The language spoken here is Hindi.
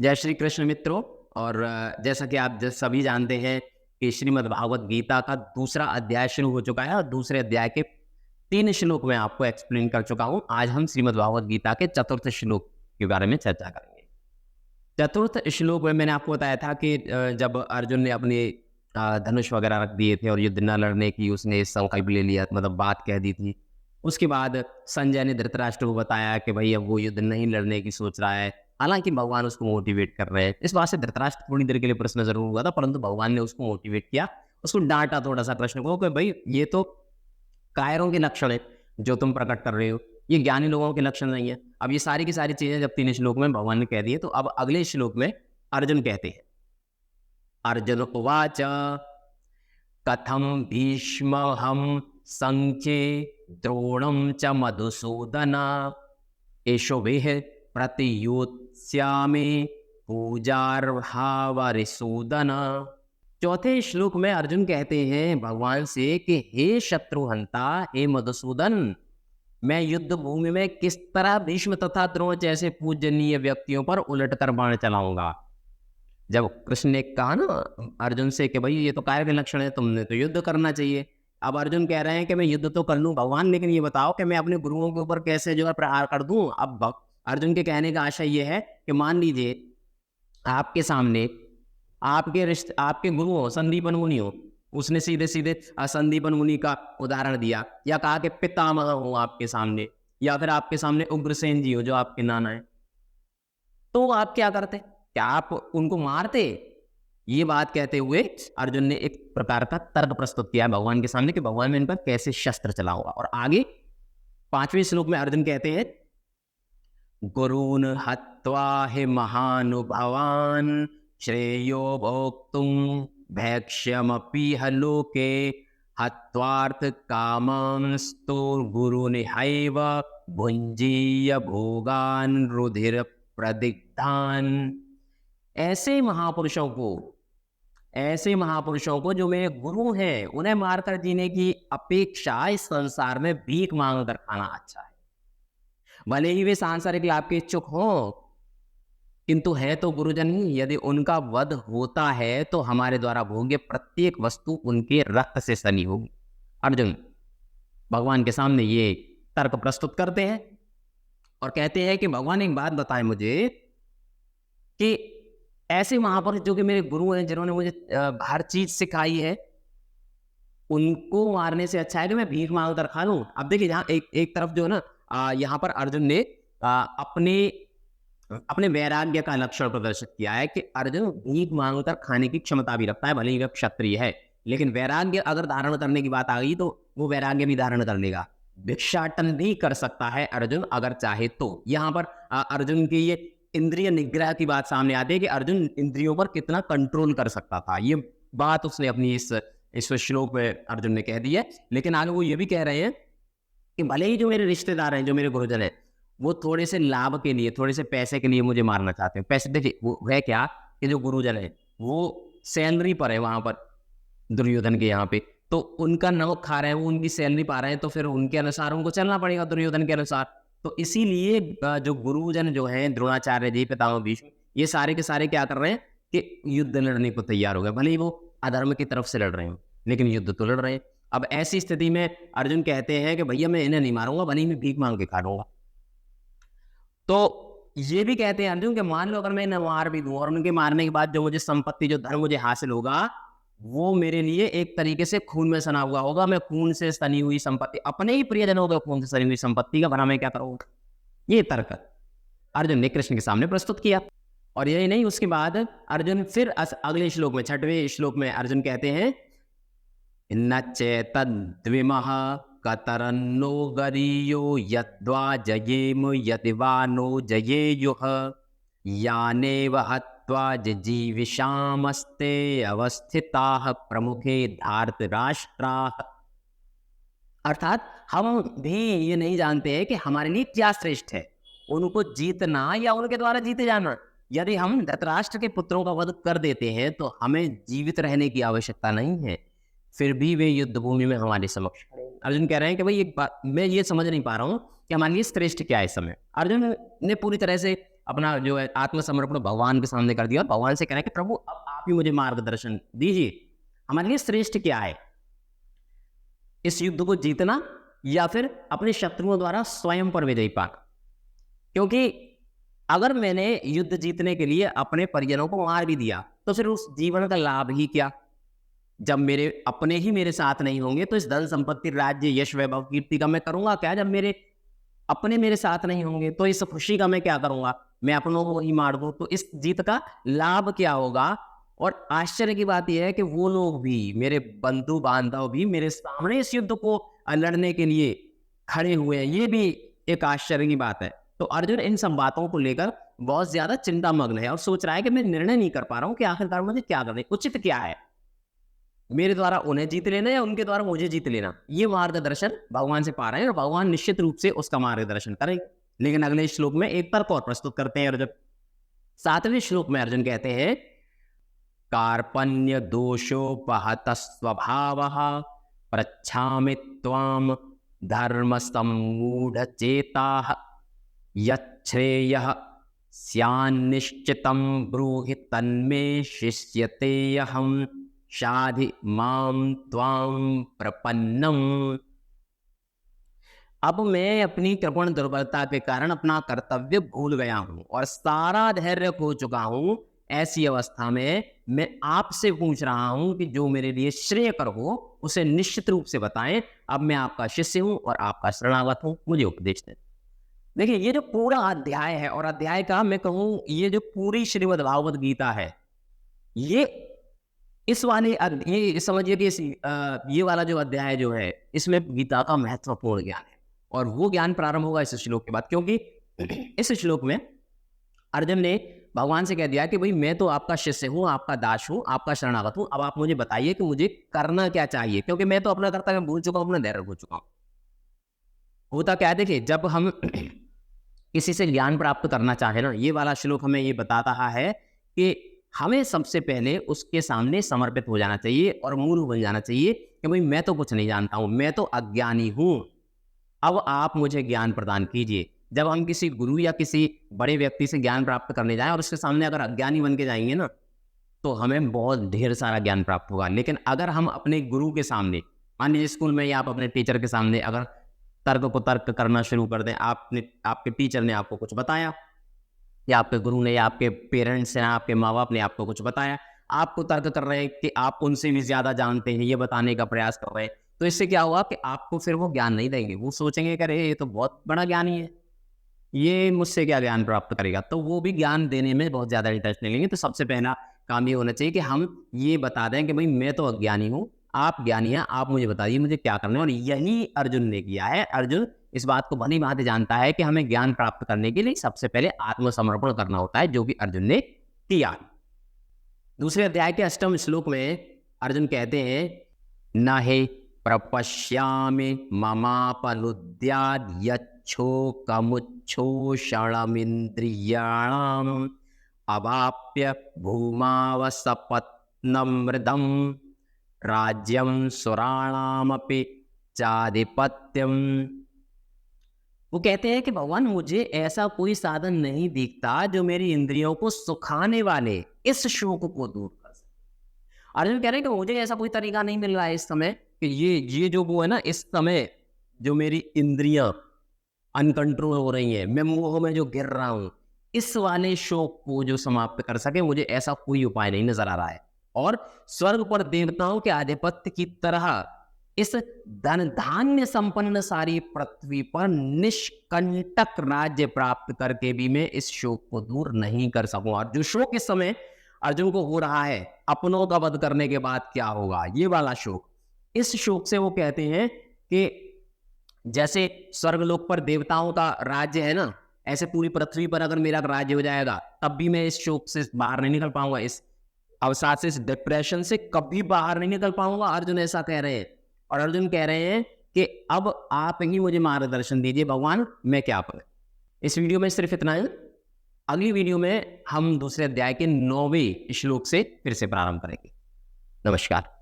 जय श्री कृष्ण मित्रों। और जैसा कि आप सभी जानते हैं कि श्रीमद् भागवत गीता का दूसरा अध्याय शुरू हो चुका है और दूसरे अध्याय के 3 श्लोक मैं आपको एक्सप्लेन कर चुका हूं। आज हम श्रीमद् भागवत गीता के चतुर्थ श्लोक के बारे में चर्चा करेंगे। चतुर्थ श्लोक में मैंने आपको बताया था कि जब अर्जुन ने अपने धनुष वगैरह रख दिए थे और युद्ध न लड़ने की उसने संकल्प ले लिया, मतलब बात कह दी थी। उसके बाद संजय ने धृतराष्ट्र को बताया कि भाई अब वो युद्ध नहीं लड़ने की सोच रहा है, हालांकि भगवान उसको मोटिवेट कर रहे हैं। इस बात से धृतराष्ट्र थोड़ी देर के लिए प्रश्न जरूर हुआ था, परंतु भगवान ने उसको मोटिवेट किया, उसको डांटा थोड़ा सा कृष्ण को कि भाई ये तो कायरों के लक्षण है जो तुम प्रकट कर रहे हो, ये ज्ञानी लोगों के लक्षण नहीं है। अब ये सारी की सारी चीजें जब 3 श्लोक में भगवान ने कह दी है, तो अब अगले श्लोक में अर्जुन कहते हैं। अर्जुन उवाच कथम भीष्महं संख्ये द्रोणं च मधुसूदन एषुभिः प्रतियोत्स्यामि पूजार्हावरिसूदन। चौथे श्लोक में अर्जुन कहते हैं भगवान से कि हे शत्रुहंता, हे मधुसूदन, मैं युद्ध भूमि में किस तरह भीष्म तथा द्रोण जैसे पूजनीय व्यक्तियों पर उलटकर बाण चलाऊंगा। जब कृष्ण ने कहा ना अर्जुन से कि भाई ये तो कायर के लक्षण है, तुमने तो युद्ध करना चाहिए। अब अर्जुन कह रहे हैं कि मैं युद्ध तो कर लूं भगवान, लेकिन ये बताओ कि मैं अपने गुरुओं के ऊपर कैसे जो है प्रहार कर दूं। अब अर्जुन के कहने का आशय ये है कि मान लीजिए आपके सामने आपके गुरु हो, संदीपन मुनि हो, उसने सीधे सीधे संदीपन मुनि का उदाहरण दिया, या कहा कि पितामह हो आपके सामने, या फिर आपके सामने उग्रसेन जी हो जो आपके नाना है, तो आप क्या करते? क्या आप उनको मारते? ये बात कहते हुए अर्जुन ने एक प्रकार का तर्क प्रस्तुत किया भगवान के सामने कि भगवान मैं इन पर कैसे शस्त्र चलाऊंगा। और आगे 5वें श्लोक में अर्जुन कहते हैं गुरून् हत्वा हि महानुभावान् श्रेयो भोक्तुं भैक्ष्यमपीह लोके हत्वार्थ कामांस्तु गुरुनिहैव भुञ्जीय भोगान् रुधिर प्रदिग्धान्। ऐसे महापुरुषों को जो मेरे गुरु हैं, उन्हें मारकर जीने की अपेक्षा इस संसार में भीख मांग कर खाना अच्छा है। भले ही वे सांसारिक लाभ के इच्छुक हों, किंतु है तो गुरुजन ही। यदि उनका वध होता है तो हमारे द्वारा भोग्य प्रत्येक वस्तु उनके रक्त से सनी होगी। अर्जुन भगवान के सामने ये तर्क प्रस्तुत करते हैं और कहते हैं कि भगवान एक बात बताएं मुझे कि ऐसे महापुरुष जो कि मेरे गुरु हैं, जिन्होंने मुझे हर चीज सिखाई है, उनको मारने से अच्छा है कि मैं भीख मांग कर खा लूं। अब देखिए जहाँ एक तरफ जो है ना यहाँ पर अर्जुन ने अपने वैराग्य का लक्षण प्रदर्शित किया है कि अर्जुन भीख मांग कर खाने की क्षमता भी रखता है, भले ही वह क्षत्रिय है, लेकिन वैराग्य अगर धारण करने की बात आ गई तो वो वैराग्य भी धारण कर लेगा। भिक्षाटन भी कर सकता है अर्जुन अगर चाहे तो। यहाँ पर अर्जुन की ये इंद्रिय निग्रह की बात सामने आती है कि अर्जुन इंद्रियों पर कितना कंट्रोल कर सकता था। ये बात उसने अपनी इस श्लोक में अर्जुन ने कह दी है। लेकिन आगे वो ये भी कह रहे हैं कि भले ही जो मेरे रिश्तेदार हैं, जो मेरे गुरुजन हैं, वो थोड़े से लाभ के लिए, थोड़े से पैसे के लिए मुझे मारना चाहते हैं। पैसे देखिए वो है क्या कि जो गुरुजन है वो सैलरी पर है वहां पर दुर्योधन के यहाँ पे, तो उनका नमक खा रहे हैं, वो उनकी सैलरी पा रहे हैं, तो फिर उनके अनुसार उनको चलना पड़ेगा, दुर्योधन के अनुसार। तो इसीलिए जो गुरुजन जो हैं, द्रोणाचार्य जी, पितामह भीष्म, ये सारे के सारे क्या कर रहे हैं कि युद्ध लड़ने को तैयार हो गए। भले ही वो अधर्म की तरफ से लड़ रहे हो, लेकिन युद्ध तो लड़ रहे हैं। अब ऐसी स्थिति में अर्जुन कहते हैं कि भैया मैं इन्हें नहीं मारूंगा, भले ही मैं भीख मांग के खा लूंगा। तो ये भी कहते हैं अर्जुन कि मान लो अगर मैं इन्हें मार भी दूं और उनके मारने के बाद जो मुझे संपत्ति, जो धन मुझे हासिल होगा, वो मेरे लिए एक तरीके से खून में सना हुआ होगा। मैं खून से सनी हुई संपत्ति, अपने ही प्रियजनों के खून से सनी हुई संपत्ति का भला मैं क्या करूंगा। ये तर्क अर्जुन ने कृष्ण के सामने प्रस्तुत किया। और यही नहीं, उसके बाद अर्जुन फिर अगले श्लोक में, 6वें श्लोक में अर्जुन कहते हैं न चेतद्विमः कतरन्नो गरीयो यद्वा जयेम यदिवा नो जयेयुः यानेव हत्वा जिजीविषामस्ते अवस्थिताः प्रमुखे धार्तराष्ट्राः। अर्थात हम भी ये नहीं जानते हैं कि हमारे लिए क्या श्रेष्ठ है, उनको जीतना या उनके द्वारा जीते जाना। यदि हम धृतराष्ट्र के पुत्रों का वध कर देते हैं तो हमें जीवित रहने की आवश्यकता नहीं है, फिर भी वे युद्ध भूमि में हमारे समक्ष खड़े हैं। अर्जुन कह रहे हैं कि भाई एक बात मैं ये समझ नहीं पा रहा हूँ कि हमारे लिए श्रेष्ठ क्या है इस समय। अर्जुन ने पूरी तरह से अपना जो है आत्मसमर्पण भगवान के सामने कर दिया और भगवान से कह रहे हैं कि प्रभु अब आप ही मुझे मार्गदर्शन दीजिए, हमारे लिए श्रेष्ठ क्या है, इस युद्ध को जीतना या फिर अपने शत्रुओं द्वारा स्वयं पर विजयी पाना। क्योंकि अगर मैंने युद्ध जीतने के लिए अपने परिजनों को मार भी दिया तो फिर उस जीवन का लाभ ही क्या, जब मेरे अपने ही मेरे साथ नहीं होंगे तो इस धन संपत्ति राज्य यश वैभव कीर्ति का मैं करूंगा क्या, जब मेरे अपने मेरे साथ नहीं होंगे तो इस खुशी का मैं क्या करूंगा, मैं अपनों को ही मार दूं तो इस जीत का लाभ क्या होगा। और आश्चर्य की बात यह है कि वो लोग भी, मेरे बंधु बांधव भी मेरे सामने इस युद्ध को लड़ने के लिए खड़े हुए हैं, ये भी एक आश्चर्य की बात है। तो अर्जुन इन सब बातों को लेकर बहुत ज्यादा चिंतामग्न है और सोच रहा है कि मैं निर्णय नहीं कर पा रहा हूं कि आखिरकार मुझे क्या करना है, उचित क्या है, मेरे द्वारा उन्हें जीत लेना या उनके द्वारा मुझे जीत लेना। ये मार्गदर्शन भगवान से पा रहे हैं और भगवान निश्चित रूप से उसका मार्गदर्शन करेंगे। लेकिन अगले श्लोक में एक तर्क और प्रस्तुत करते हैं अर्जुन। 7वें श्लोक में अर्जुन कहते हैं, कार्पण्य दोषोपहत स्वभावः पृच्छामि त्वां धर्म सम्मूढ़ चेताः यच्छ्रेयः स्यान्निश्चितं ब्रूहि तन्मे शिष्यतेऽहं शाधि मां त्वां प्रपन्नम्। अब मैं अपनी कृपण दुर्बलता के कारण अपना कर्तव्य भूल गया हूं और सारा धैर्य खो चुका हूं। ऐसी अवस्था में मैं आपसे पूछ रहा हूं कि जो मेरे लिए श्रेयकर हो उसे निश्चित रूप से बताएं। अब मैं आपका शिष्य हूं और आपका शरणागत हूं, मुझे उपदेश दें। देखिए ये जो पूरा अध्याय है और अध्याय का मैं कहूं ये जो पूरी श्रीमद् भागवत गीता है, ये इस वाले ये समझिए कि ये वाला जो अध्याय जो है इसमें गीता का महत्वपूर्ण ज्ञान है और वो ज्ञान प्रारंभ होगा इस श्लोक के बाद। क्योंकि इस श्लोक में अर्जुन ने भगवान से कह दिया कि भाई मैं तो आपका शिष्य हूँ, आपका दास हूँ, आपका शरणागत हूँ, अब आप मुझे बताइए कि मुझे करना क्या चाहिए, क्योंकि मैं तो अपना कर्तव्य भूल चुका हूँ, अपना धैर्य भूल चुका हूँ। होता क्या है, देखिए जब हम किसी से ज्ञान प्राप्त करना चाहे ना, ये वाला श्लोक हमें ये बता रहा है कि हमें सबसे पहले उसके सामने समर्पित हो जाना चाहिए और मूर्ख बन जाना चाहिए कि भाई मैं तो कुछ नहीं जानता हूं, मैं तो अज्ञानी हूं, अब आप मुझे ज्ञान प्रदान कीजिए। जब हम किसी गुरु या किसी बड़े व्यक्ति से ज्ञान प्राप्त करने जाएं और उसके सामने अगर अज्ञानी बन के जाएंगे ना तो हमें बहुत ढेर सारा ज्ञान प्राप्त होगा। लेकिन अगर हम अपने गुरु के सामने, मान लीजिए स्कूल में या आप अपने टीचर के सामने अगर तर्क को तर्क करना शुरू कर दें, आपके टीचर ने आपको कुछ बताया या आपके गुरु ने या आपके पेरेंट्स ने, आपके माँ बाप ने आपको कुछ बताया, आपको तर्क कर रहे हैं कि आप उनसे भी ज्यादा जानते हैं, ये बताने का प्रयास कर रहे हैं, तो इससे क्या हुआ कि आपको फिर वो ज्ञान नहीं देंगे। वो सोचेंगे कि अरे ये तो बहुत बड़ा ज्ञानी है, ये मुझसे क्या ज्ञान प्राप्त करेगा, तो वो भी ज्ञान देने में बहुत ज्यादा इंटरेस्ट नहीं लेंगे। तो सबसे पहला काम ये होना चाहिए कि हम ये बता दें कि भाई मैं तो अज्ञानी हूँ, आप ज्ञानी हैं, आप मुझे बताइए मुझे क्या करना है। और यही अर्जुन ने किया है। अर्जुन इस बात को भली भांति जानता है कि हमें ज्ञान प्राप्त करने के लिए सबसे पहले आत्मसमर्पण करना होता है, जो कि अर्जुन ने किया। दूसरे अध्याय के 8वें श्लोक में अर्जुन कहते हैं, न हे प्रपश्यामि ममापनुद्याद् यच्छोकमुच्छोषणमिन्द्रियाणाम् अवाप्य भूमावसपत्नमृदं राज्यं सुराणामपि चाधिपत्यम। वो कहते हैं कि भगवान मुझे ऐसा कोई साधन नहीं दिखता जो मेरी इंद्रियों को सुखाने वाले इस शोक को दूर कर सके। अर्जुन कह रहे हैं कि मुझे ऐसा कोई तरीका नहीं मिल रहा है इस समय कि ये जो वो है ना, इस समय जो मेरी इंद्रियां अनकंट्रोल हो रही हैं, मैं मोह में जो गिर रहा हूं, इस वाले शोक को जो समाप्त कर सके, मुझे ऐसा कोई उपाय नहीं नजर आ रहा है। और स्वर्ग पर देवताओं के आधिपत्य की तरह इस धन धान्य संपन्न सारी पृथ्वी पर निष्कंटक राज्य प्राप्त करके भी मैं इस शोक को दूर नहीं कर सकूं। और जो शोक इस समय अर्जुन को हो रहा है, अपनों का वध करने के बाद क्या होगा, ये वाला शोक, इस शोक से वो कहते हैं कि जैसे स्वर्गलोक पर देवताओं का राज्य है ना, ऐसे पूरी पृथ्वी पर अगर मेरा राज्य हो जाएगा तब भी मैं इस शोक से बाहर नहीं निकल पाऊंगा, इस अवसाद से, इस डिप्रेशन से कभी बाहर नहीं निकल पाऊंगा। अर्जुन ऐसा कह रहे हैं। और अर्जुन कह रहे हैं कि अब आप ही मुझे मार्गदर्शन दीजिए भगवान, मैं क्या करूं। इस वीडियो में सिर्फ इतना ही। अगली वीडियो में हम दूसरे अध्याय के 9वें श्लोक से फिर से प्रारंभ करेंगे। नमस्कार।